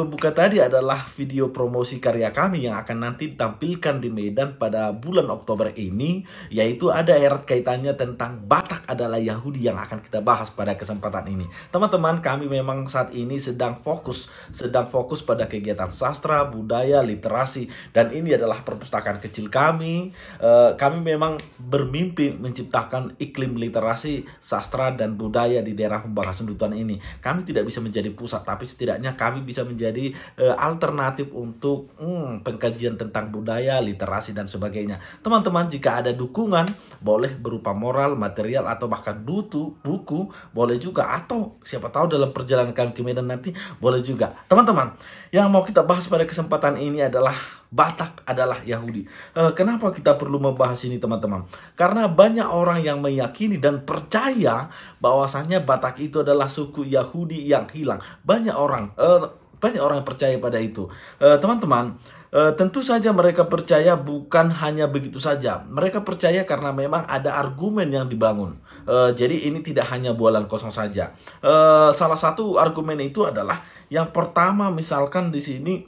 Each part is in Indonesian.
pembuka tadi adalah video promosi karya kami yang akan nanti ditampilkan di Medan pada bulan Oktober ini, yaitu ada erat kaitannya tentang Batak adalah Yahudi yang akan kita bahas pada kesempatan ini. Teman-teman, kami memang saat ini sedang fokus pada kegiatan sastra, budaya, literasi, dan ini adalah perpustakaan kecil kami. Kami memang bermimpi menciptakan iklim literasi, sastra, dan budaya di daerah Humbaga Sendutuan ini. Kami tidak bisa menjadi pusat, tapi setidaknya kami bisa menjadi alternatif untuk pengkajian tentang budaya, literasi, dan sebagainya. Teman-teman, jika ada dukungan, boleh berupa moral, material, atau bahkan buku, boleh juga. Atau siapa tahu dalam perjalanan kami ke Medan nanti, boleh juga. Teman-teman, yang mau kita bahas pada kesempatan ini adalah Batak adalah Yahudi. Kenapa kita perlu membahas ini, teman-teman? Karena banyak orang yang meyakini dan percaya bahwasannya Batak itu adalah suku Yahudi yang hilang. Banyak orang yang percaya pada itu. Teman-teman, tentu saja mereka percaya bukan hanya begitu saja. Mereka percaya karena memang ada argumen yang dibangun. Jadi ini tidak hanya bualan kosong saja. Salah satu argumen itu adalah yang pertama, misalkan di sini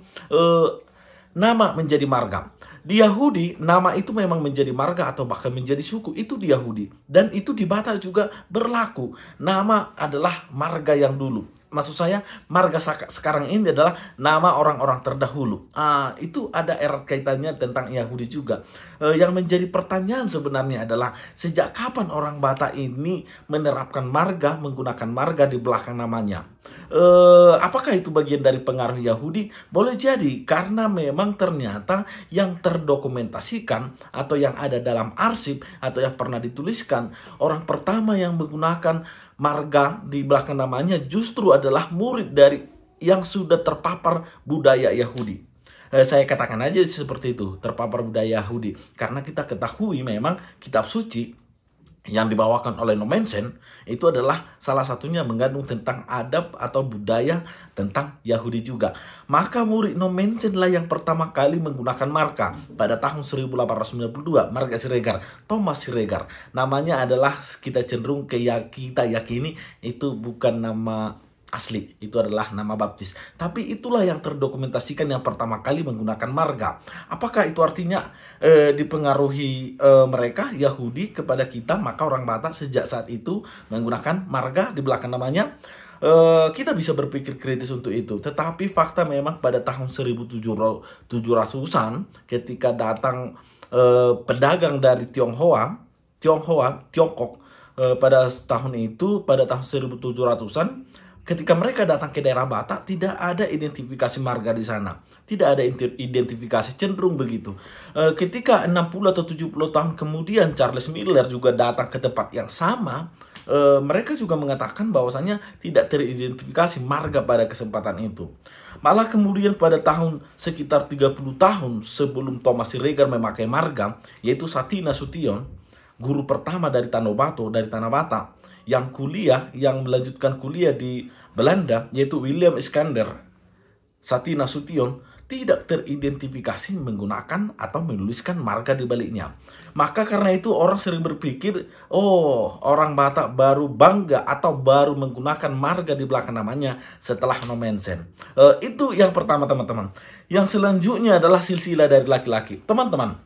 nama menjadi marga. Di Yahudi, nama itu memang menjadi marga atau bahkan menjadi suku, itu di Yahudi. Dan itu di Batak juga berlaku. Nama adalah marga yang dulu. Maksud saya, marga sekarang ini adalah nama orang-orang terdahulu. Itu ada erat kaitannya tentang Yahudi juga. Yang menjadi pertanyaan sebenarnya adalah, sejak kapan orang Batak ini menerapkan marga, menggunakan marga di belakang namanya? Apakah itu bagian dari pengaruh Yahudi? Boleh jadi, karena memang ternyata yang terdokumentasikan atau yang ada dalam arsip atau yang pernah dituliskan, orang pertama yang menggunakan marga di belakang namanya justru adalah murid dari yang sudah terpapar budaya Yahudi. Saya katakan aja seperti itu, terpapar budaya Yahudi. Karena kita ketahui memang kitab suci yang dibawakan oleh Nommensen itu adalah salah satunya mengandung tentang adab atau budaya tentang Yahudi juga. Maka murid Nommensen lah yang pertama kali menggunakan marga pada tahun 1892, marga Siregar, Thomas Siregar. Namanya adalah kita cenderung kita yakini itu bukan nama asli, itu adalah nama baptis. Tapi itulah yang terdokumentasikan yang pertama kali menggunakan marga. Apakah itu artinya dipengaruhi mereka Yahudi kepada kita, maka orang Batak sejak saat itu menggunakan marga di belakang namanya? Kita bisa berpikir kritis untuk itu. Tetapi fakta memang pada tahun 1700-an ketika datang pedagang dari Tiongkok pada tahun itu, pada tahun 1700-an, ketika mereka datang ke daerah Batak, tidak ada identifikasi marga di sana. Tidak ada identifikasi, cenderung begitu. Ketika 60 atau 70 tahun kemudian Charles Miller juga datang ke tempat yang sama, mereka juga mengatakan bahwasannya tidak teridentifikasi marga pada kesempatan itu. Malah kemudian pada tahun sekitar 30 tahun sebelum Thomas Siregar memakai marga, yaitu Satina Sution, guru pertama dari Tanah Batak, yang melanjutkan kuliah di Belanda, yaitu William Iskander Satina Sution, tidak teridentifikasi menggunakan atau menuliskan marga di baliknya. Maka karena itu orang sering berpikir, orang Batak baru bangga atau baru menggunakan marga di belakang namanya setelah Nommensen. Itu yang pertama, teman-teman. Yang selanjutnya adalah silsilah dari laki-laki. Teman-teman,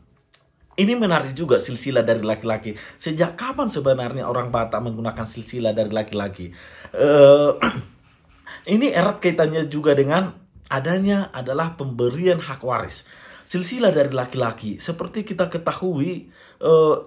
ini menarik juga, silsilah dari laki-laki. Sejak kapan sebenarnya orang Batak menggunakan silsilah dari laki-laki? Ini erat kaitannya juga dengan adanya adalah pemberian hak waris. Silsilah dari laki-laki, seperti kita ketahui,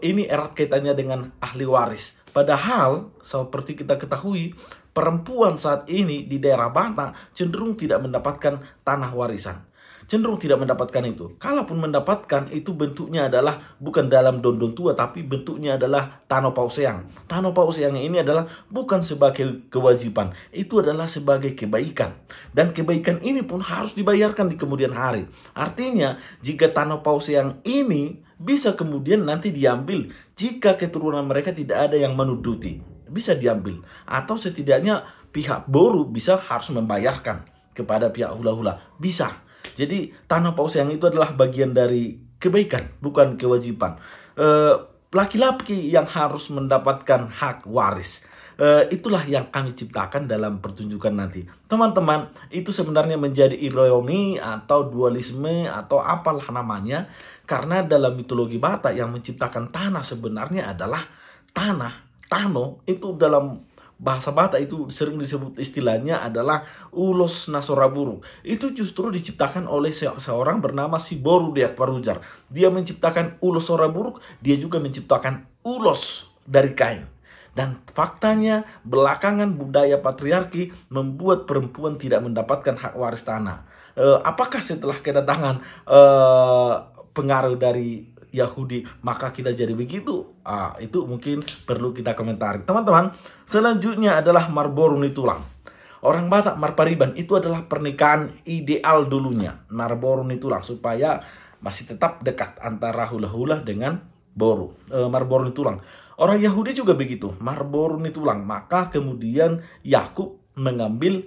ini erat kaitannya dengan ahli waris. Padahal, seperti kita ketahui, perempuan saat ini di daerah Batak cenderung tidak mendapatkan tanah warisan. Cenderung tidak mendapatkan itu. Kalaupun mendapatkan, itu bentuknya adalah bukan dalam dondon tua, tapi bentuknya adalah tanah pauseang. Tanah pauseang ini adalah bukan sebagai kewajiban, itu adalah sebagai kebaikan. Dan kebaikan ini pun harus dibayarkan di kemudian hari. Artinya, jika tanah pauseang ini bisa kemudian nanti diambil, jika keturunan mereka tidak ada yang menuduti, bisa diambil. Atau setidaknya pihak Boru harus membayarkan kepada pihak hula-hula. Bisa. Jadi tanah pauseang itu adalah bagian dari kebaikan, bukan kewajiban. Laki-laki yang harus mendapatkan hak waris. Itulah yang kami ciptakan dalam pertunjukan nanti. Teman-teman, itu sebenarnya menjadi ironi atau dualisme atau apalah namanya. Karena dalam mitologi Batak yang menciptakan tanah sebenarnya adalah tanah. Tano itu dalam bahasa Batak itu sering disebut istilahnya adalah ulos nasoraburu. Itu justru diciptakan oleh seorang bernama si Boru Deak Parujar. Dia menciptakan ulos soraburu, dia juga menciptakan ulos dari kain. Dan faktanya belakangan budaya patriarki membuat perempuan tidak mendapatkan hak waris tanah. Apakah setelah kedatangan pengaruh dari Yahudi maka kita jadi begitu? Itu mungkin perlu kita komentari. Teman-teman, selanjutnya adalah Marboru Nitulang. Orang Batak Marpariban itu adalah pernikahan ideal dulunya. Marboru Nitulang supaya masih tetap dekat antara hula-hula dengan Boru. Marboru Nitulang. Orang Yahudi juga begitu. Marboru Nitulang. Maka kemudian Yakub mengambil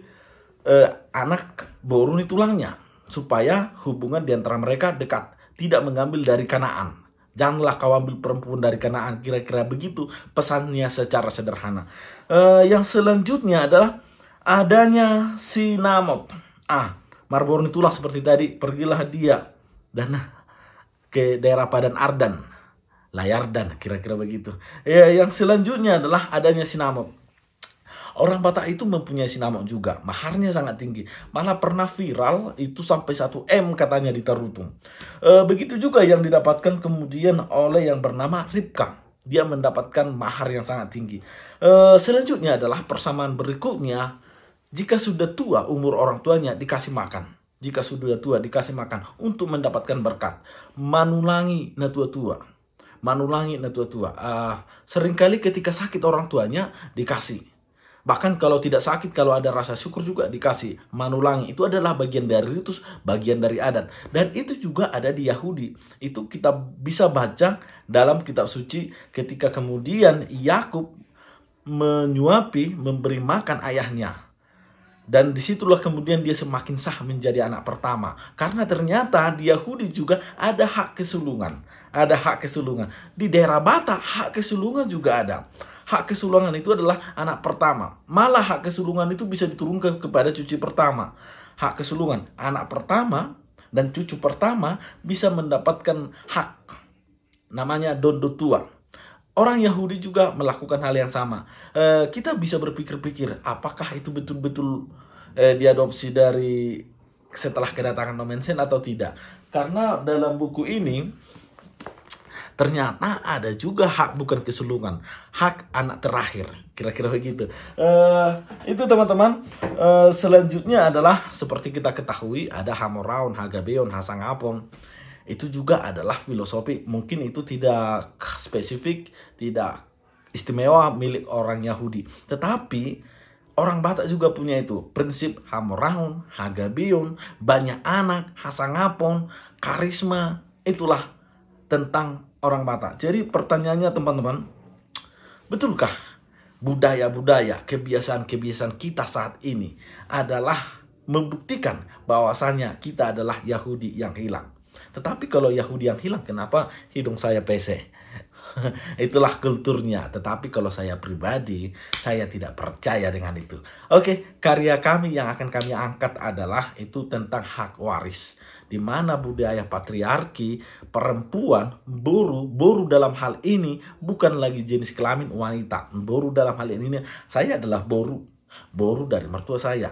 anak Boru Nitulangnya supaya hubungan di antara mereka dekat. Tidak mengambil dari Kanaan. Janganlah kau ambil perempuan dari Kanaan. Kira-kira begitu pesannya secara sederhana. Yang selanjutnya adalah adanya Sinamot. Marboru Nitulang seperti tadi. Pergilah dia dan ke daerah Padan Ardan. Layardan, kira-kira begitu. Yang selanjutnya adalah adanya Sinamot. Orang Batak itu mempunyai sinamot juga. Maharnya sangat tinggi. Malah pernah viral itu sampai 1 M katanya di Tarutung. Begitu juga yang didapatkan kemudian oleh yang bernama Ripka. Dia mendapatkan mahar yang sangat tinggi. Selanjutnya adalah persamaan berikutnya. Jika sudah tua umur orang tuanya dikasih makan. Jika sudah tua dikasih makan untuk mendapatkan berkat. Manulangi na tua-tua. Manulangi na tua-tua. Seringkali ketika sakit orang tuanya dikasih. Bahkan kalau tidak sakit, kalau ada rasa syukur juga dikasih. Manulangi itu adalah bagian dari ritus, bagian dari adat. Dan itu juga ada di Yahudi. Itu kita bisa baca dalam kitab suci ketika kemudian Yakub menyuapi, memberi makan ayahnya. Dan disitulah kemudian dia semakin sah menjadi anak pertama. Karena ternyata di Yahudi juga ada hak kesulungan. Ada hak kesulungan. Di daerah Batak hak kesulungan juga ada. Hak kesulungan itu adalah anak pertama. Malah hak kesulungan itu bisa diturunkan kepada cucu pertama. Hak kesulungan anak pertama dan cucu pertama bisa mendapatkan hak. Namanya dondo tua. Orang Yahudi juga melakukan hal yang sama. Kita bisa berpikir-pikir apakah itu betul-betul diadopsi dari setelah kedatangan Nomensen atau tidak. Karena dalam buku ini ternyata ada juga hak bukan kesulungan, hak anak terakhir, kira-kira begitu. Itu teman-teman. Selanjutnya adalah seperti kita ketahui ada Hamoraon, Hagabeon, Hasangapon. Itu juga adalah filosofi. Mungkin itu tidak spesifik, tidak istimewa milik orang Yahudi. Tetapi orang Batak juga punya itu. Prinsip Hamoraon, Hagabeon, banyak anak, Hasangapon, karisma. Itulah tentang orang Batak. Jadi pertanyaannya teman-teman, betulkah budaya-budaya, kebiasaan-kebiasaan kita saat ini adalah membuktikan bahwasanya kita adalah Yahudi yang hilang? Tetapi kalau Yahudi yang hilang, kenapa hidung saya pesek? Itulah kulturnya. Tetapi kalau saya pribadi, saya tidak percaya dengan itu. Oke, karya kami yang akan kami angkat adalah itu tentang hak waris. Di mana budaya patriarki, perempuan, boru dalam hal ini bukan lagi jenis kelamin wanita. Boru dalam hal ini, saya adalah boru dari mertua saya.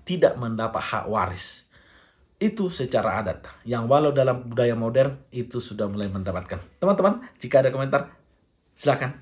Tidak mendapat hak waris. Itu secara adat. Yang walau dalam budaya modern itu sudah mulai mendapatkan. Teman-teman, jika ada komentar, silakan.